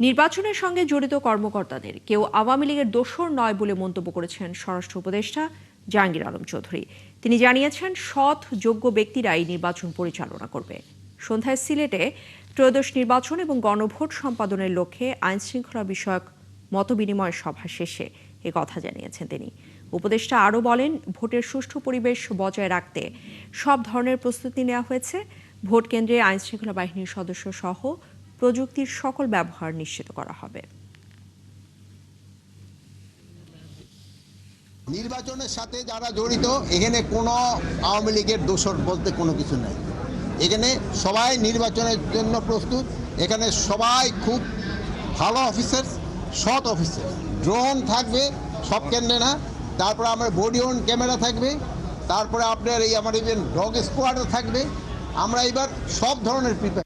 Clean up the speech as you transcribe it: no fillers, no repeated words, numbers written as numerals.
নির্বাচনের সঙ্গে জড়িত কর্মকর্তাদের কেউ আওয়ামী লীগের দোসর নয় বলে মন্তব্য করেছেন স্বরাষ্ট্র উপদেষ্টা জাহাঙ্গীর আলম চৌধুরী। তিনি জানিয়েছেন, সৎ যোগ্য ব্যক্তিরাই নির্বাচন পরিচালনা করবে। সন্ধ্যায় সিলেটে ত্রয়োদশ নির্বাচন এবং গণভোট সম্পাদনের লক্ষ্যে আইনশৃঙ্খলা বিষয়ক মতবিনিময় সভা শেষে কথা জানিয়েছেন তিনি। উপদেষ্টা আরও বলেন, ভোটের সুষ্ঠু পরিবেশ বজায় রাখতে সব ধরনের প্রস্তুতি নেওয়া হয়েছে। ভোট কেন্দ্রে আইনশৃঙ্খলা বাহিনীর সদস্য সহ প্রযুক্তির সকল ব্যবহার নিশ্চিত করা হবে। নির্বাচনের সাথে যারা জড়িত, এখানে কোনো আওয়ামী লীগের দোসর বলতে কোনো কিছু নাই। এখানে সবাই নির্বাচনের জন্য প্রস্তুত। এখানে সবাই খুব ভালো অফিসার, সৎ অফিসার। ড্রোন থাকবে সব কেন্দ্রে না, তারপরে আমার বডি অন ক্যামেরা থাকবে, তারপরে আপনার এই আমার ইভেন ডগ স্কোয়াডও থাকবে। আমরা এবার সব ধরনের প্রিপেয়ার